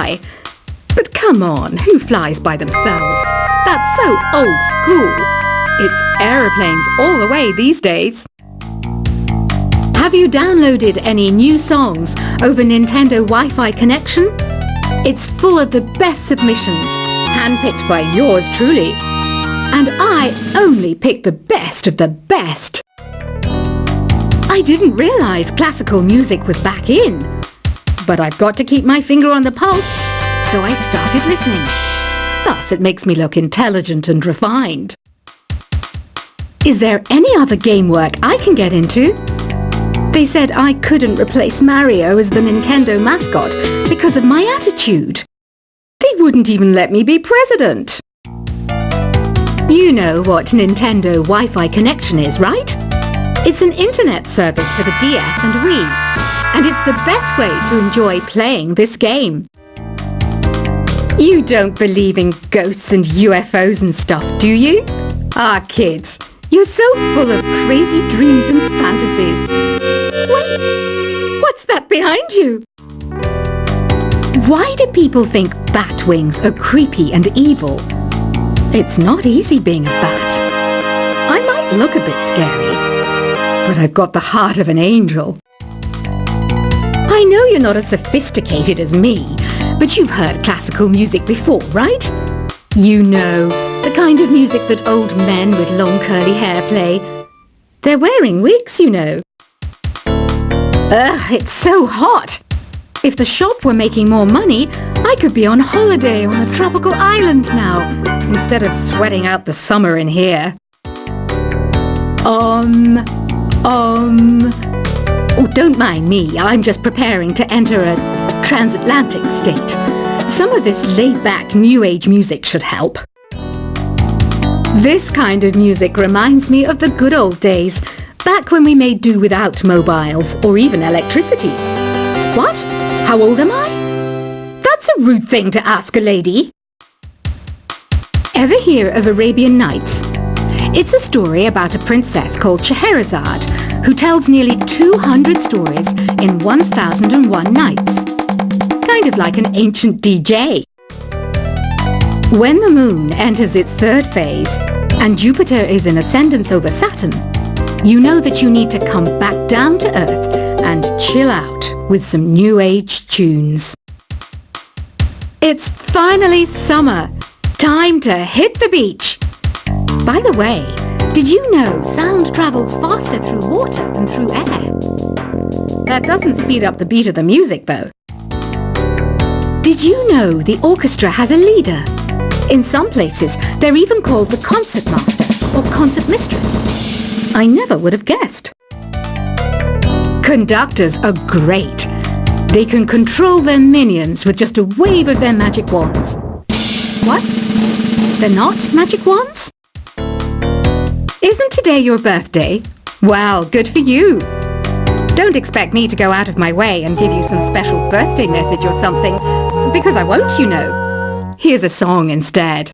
fly. But come on, who flies by themselves? That's so old school. It's aeroplanes all the way these days. Have you downloaded any new songs over Nintendo Wi-Fi connection? It's full of the best submissions, handpicked by yours truly. And I only pick the best of the best. I didn't realize classical music was back in. But I've got to keep my finger on the pulse, so I started listening. Thus, it makes me look intelligent and refined. Is there any other game work I can get into? They said I couldn't replace Mario as the Nintendo mascot because of my attitude. They wouldn't even let me be president. You know what Nintendo Wi-Fi connection is, right? It's an internet service for the DS and Wii, and it's the best way to enjoy playing this game. You don't believe in ghosts and UFOs and stuff, do you? Ah, kids, you're so full of crazy dreams and fantasies. Wait, what's that behind you? Why do people think bat wings are creepy and evil? It's not easy being a bat. I might look a bit scary, but I've got the heart of an angel. I know you're not as sophisticated as me, but you've heard classical music before, right? You know, the kind of music that old men with long curly hair play. They're wearing wigs, you know. Ugh, it's so hot. If the shop were making more money, I could be on holiday on a tropical island now, instead of sweating out the summer in here. Oh, don't mind me. I'm just preparing to enter a transatlantic state. Some of this laid-back New Age music should help. This kind of music reminds me of the good old days, back when we made do without mobiles or even electricity. What? How old am I? That's a rude thing to ask a lady. Ever hear of Arabian Nights? It's a story about a princess called Scheherazade who tells nearly 200 stories in 1001 nights. Kind of like an ancient DJ. When the moon enters its third phase and Jupiter is in ascendance over Saturn, you know that you need to come back down to Earth and chill out with some New Age tunes. It's finally summer. Time to hit the beach. By the way, did you know sound travels faster through water than through air? That doesn't speed up the beat of the music, though. Did you know the orchestra has a leader? In some places, they're even called the concert master or concert mistress. I never would have guessed. Conductors are great. They can control their minions with just a wave of their magic wands. What? They're not magic wands? Isn't today your birthday? Well, good for you. Don't expect me to go out of my way and give you some special birthday message or something, because I won't, you know. Here's a song instead.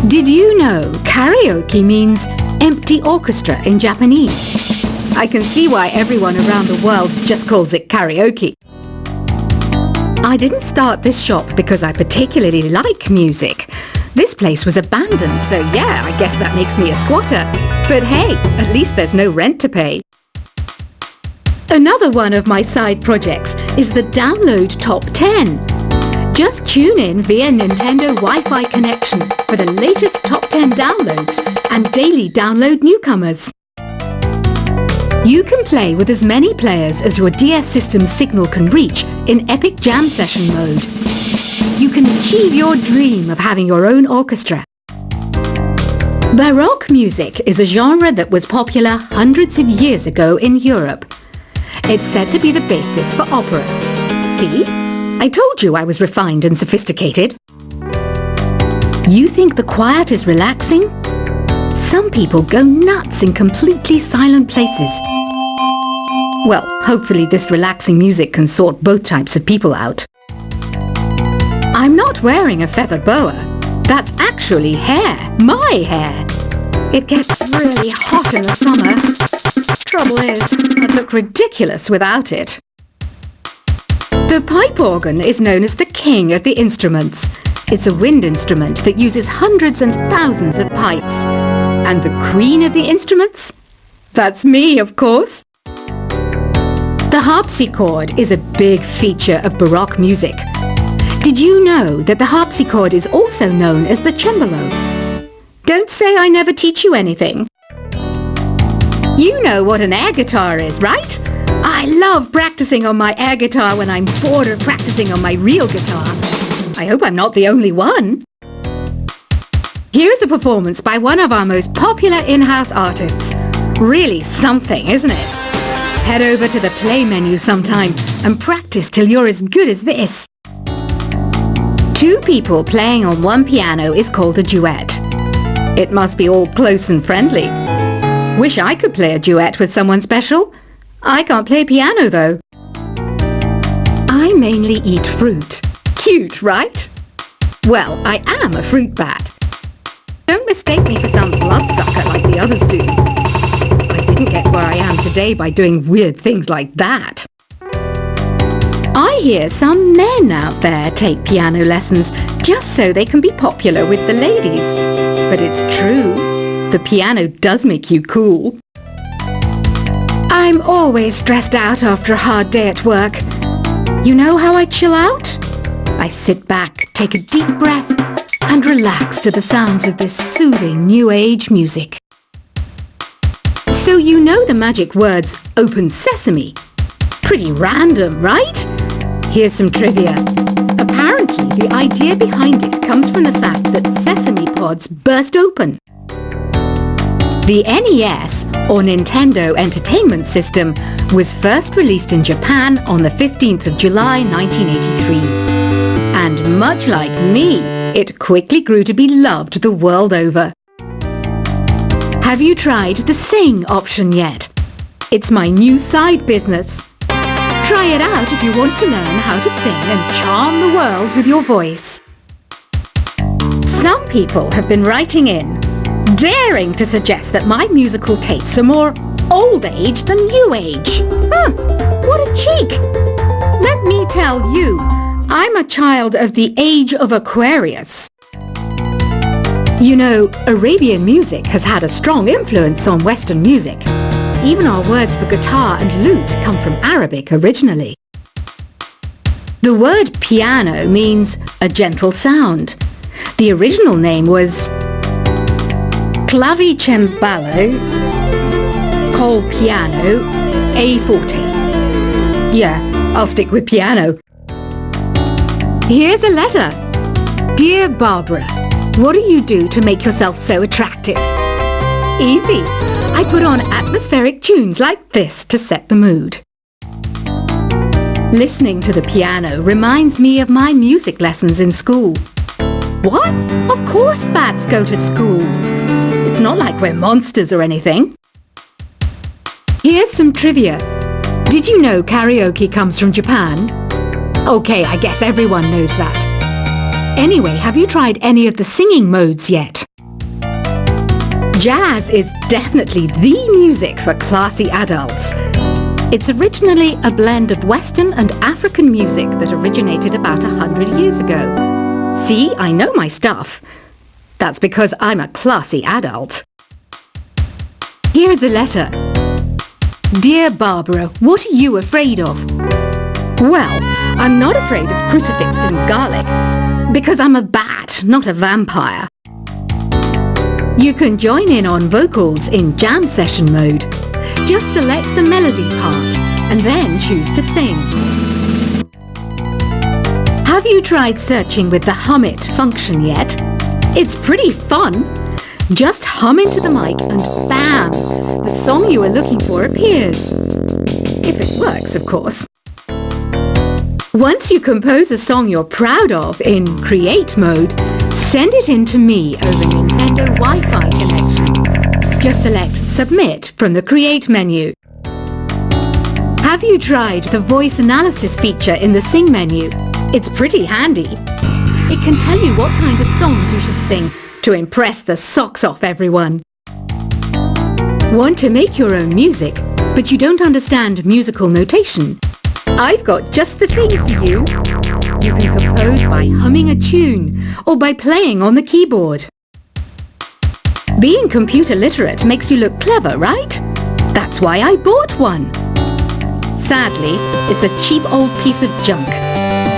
Did you know karaoke means empty orchestra in Japanese? I can see why everyone around the world just calls it karaoke. I didn't start this shop because I particularly like music. This place was abandoned, so yeah, I guess that makes me a squatter. But hey, at least there's no rent to pay. Another one of my side projects is the Download Top 10. Just tune in via Nintendo Wi-Fi connection for the latest top 10 downloads and daily download newcomers. You can play with as many players as your DS system's signal can reach in Epic Jam Session mode. You can achieve your dream of having your own orchestra. Baroque music is a genre that was popular hundreds of years ago in Europe. It's said to be the basis for opera. See? I told you I was refined and sophisticated. You think the quiet is relaxing? Some people go nuts in completely silent places. Well, hopefully this relaxing music can sort both types of people out. I'm not wearing a feather boa. That's actually hair. My hair. It gets really hot in the summer. Trouble is, I'd look ridiculous without it. The pipe organ is known as the king of the instruments. It's a wind instrument that uses hundreds and thousands of pipes. And the queen of the instruments? That's me, of course. The harpsichord is a big feature of Baroque music. Did you know that the harpsichord is also known as the cembalo? Don't say I never teach you anything. You know what an air guitar is, right? I love practicing on my air guitar when I'm bored of practicing on my real guitar. I hope I'm not the only one. Here's a performance by one of our most popular in-house artists. Really something, isn't it? Head over to the play menu sometime and practice till you're as good as this. Two people playing on one piano is called a duet. It must be all close and friendly. Wish I could play a duet with someone special. I can't play piano though. I mainly eat fruit. Cute, right? Well, I am a fruit bat. Don't mistake me for some bloodsucker like the others do. I didn't get where I am today by doing weird things like that. I hear some men out there take piano lessons just so they can be popular with the ladies. But it's true, the piano does make you cool. I'm always stressed out after a hard day at work. You know how I chill out? I sit back, take a deep breath, and relax to the sounds of this soothing new age music. So you know the magic words "open sesame"? Pretty random, right? Here's some trivia. Apparently, the idea behind it comes from the fact that sesame pods burst open. The NES, or Nintendo Entertainment System, was first released in Japan on the 15th of July 1983. And much like me, it quickly grew to be loved the world over. Have you tried the Sing option yet? It's my new side business. Try it out if you want to learn how to sing and charm the world with your voice. Some people have been writing in, daring to suggest that my musical tastes are more old age than new age. What a cheek! Let me tell you, I'm a child of the age of Aquarius. You know, Arabian music has had a strong influence on Western music. Even our words for guitar and lute come from Arabic originally. The word piano means a gentle sound. The original name was clavicembalo col piano a forte. Yeah, I'll stick with piano. Here's a letter. Dear Barbara, what do you do to make yourself so attractive? Easy. I put on atmospheric tunes like this to set the mood. Listening to the piano reminds me of my music lessons in school. What? Of course bats go to school. It's not like we're monsters or anything. Here's some trivia. Did you know karaoke comes from Japan? Okay, I guess everyone knows that. Anyway, have you tried any of the singing modes yet? Jazz is definitely the music for classy adults. It's originally a blend of Western and African music that originated about 100 years ago. See, I know my stuff. That's because I'm a classy adult. Here's a letter. Dear Barbara, what are you afraid of? Well, I'm not afraid of crucifix and garlic, because I'm a bat, not a vampire. You can join in on vocals in jam session mode. Just select the melody part and then choose to sing. Have you tried searching with the Hum It function yet? It's pretty fun. Just hum into the mic and bam! The song you are looking for appears. If it works, of course. Once you compose a song you're proud of in Create mode, send it in to me over Nintendo Wi-Fi connection. Just select Submit from the Create menu. Have you tried the voice analysis feature in the Sing menu? It's pretty handy. It can tell you what kind of songs you should sing to impress the socks off everyone. Want to make your own music, but you don't understand musical notation? I've got just the thing for you. You can compose by humming a tune or by playing on the keyboard. Being computer literate makes you look clever, right? That's why I bought one. Sadly, it's a cheap old piece of junk.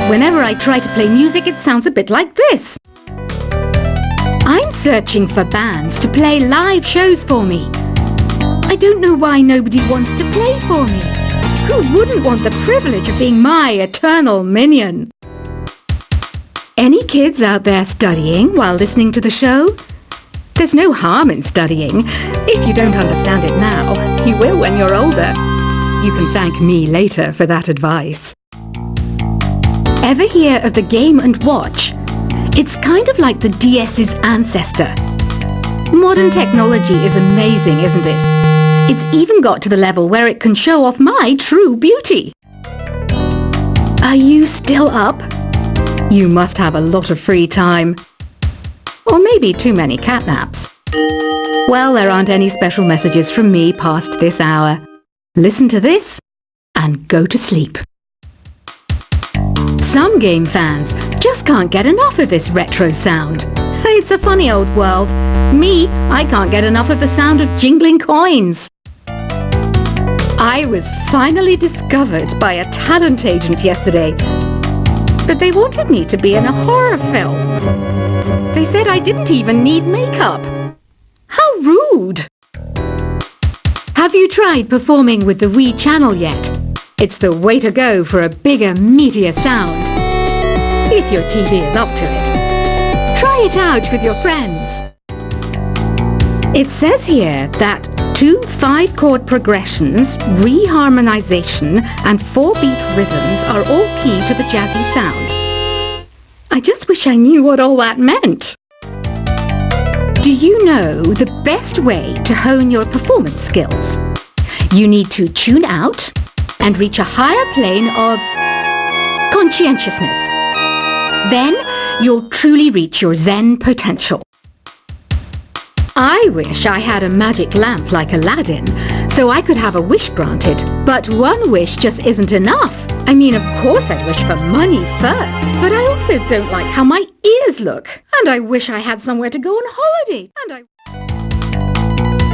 Whenever I try to play music, it sounds a bit like this. I'm searching for bands to play live shows for me. I don't know why nobody wants to play for me. Who wouldn't want the privilege of being my eternal minion? Any kids out there studying while listening to the show? There's no harm in studying. If you don't understand it now, you will when you're older. You can thank me later for that advice. Ever hear of the Game & Watch? It's kind of like the DS's ancestor. Modern technology is amazing, isn't it? It's even got to the level where it can show off my true beauty. Are you still up? You must have a lot of free time. Or maybe too many catnaps. Well, there aren't any special messages from me past this hour. Listen to this and go to sleep. Some game fans just can't get enough of this retro sound. It's a funny old world. Me, I can't get enough of the sound of jingling coins. I was finally discovered by a talent agent yesterday, but they wanted me to be in a horror film. They said I didn't even need makeup. How rude! Have you tried performing with the Wii channel yet? It's the way to go for a bigger, meatier sound. If your TV is up to it. Try it out with your friends. It says here that 2 5-chord progressions, reharmonization and 4-beat rhythms are all key to the jazzy sound. I just wish I knew what all that meant. Do you know the best way to hone your performance skills? You need to tune out and reach a higher plane of conscientiousness. Then you'll truly reach your Zen potential. I wish I had a magic lamp like Aladdin, so I could have a wish granted. But one wish just isn't enough. I mean, of course I'd wish for money first, but I also don't like how my ears look. And I wish I had somewhere to go on holiday.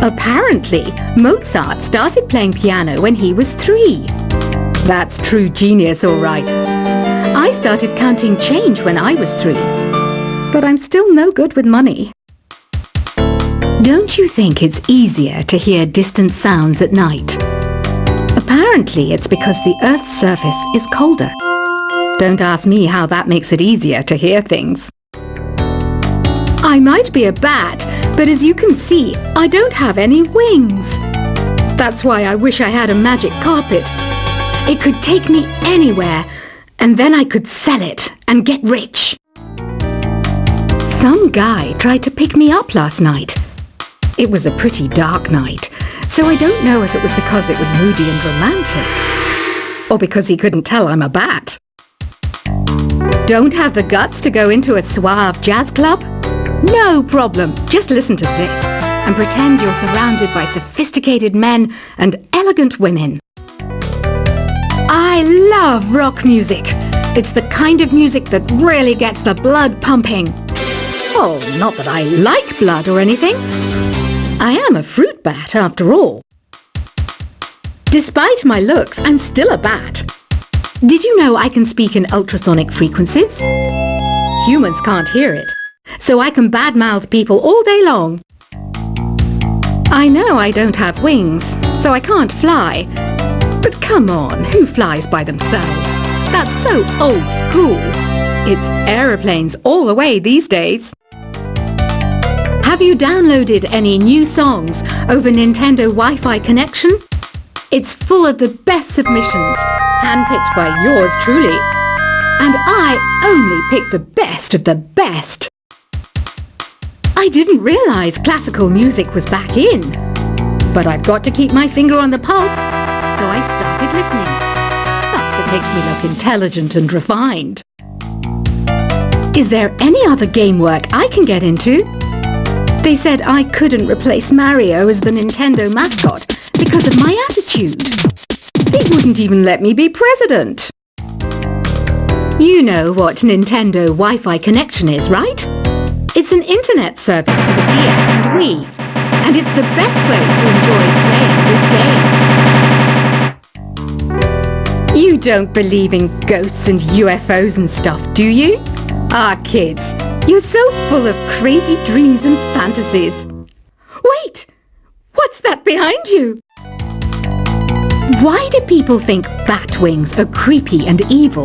Apparently, Mozart started playing piano when he was 3. That's true genius, all right. I started counting change when I was 3. But I'm still no good with money. Don't you think it's easier to hear distant sounds at night? Apparently, it's because the Earth's surface is colder. Don't ask me how that makes it easier to hear things. I might be a bat, but as you can see, I don't have any wings. That's why I wish I had a magic carpet. It could take me anywhere, and then I could sell it and get rich. Some guy tried to pick me up last night. It was a pretty dark night, so I don't know if it was because it was moody and romantic, or because he couldn't tell I'm a bat. Don't have the guts to go into a suave jazz club? No problem, just listen to this and pretend you're surrounded by sophisticated men and elegant women. I love rock music. It's the kind of music that really gets the blood pumping. Oh, not that I like blood or anything. I am a fruit bat, after all. Despite my looks, I'm still a bat. Did you know I can speak in ultrasonic frequencies? Humans can't hear it, so I can badmouth people all day long. I know I don't have wings, so I can't fly. But come on, who flies by themselves? That's so old school. It's aeroplanes all the way these days. Have you downloaded any new songs over Nintendo Wi-Fi connection? It's full of the best submissions, handpicked by yours truly. And I only pick the best of the best. I didn't realize classical music was back in. But I've got to keep my finger on the pulse, so I started listening. Plus, it makes me look intelligent and refined. Is there any other game work I can get into? They said I couldn't replace Mario as the Nintendo mascot because of my attitude. They wouldn't even let me be president. You know what Nintendo Wi-Fi connection is, right? It's an internet service for the DS and Wii, and it's the best way to enjoy playing this game. You don't believe in ghosts and UFOs and stuff, do you? Ah, kids, you're so full of crazy dreams and fantasies. Wait! What's that behind you? Why do people think bat wings are creepy and evil?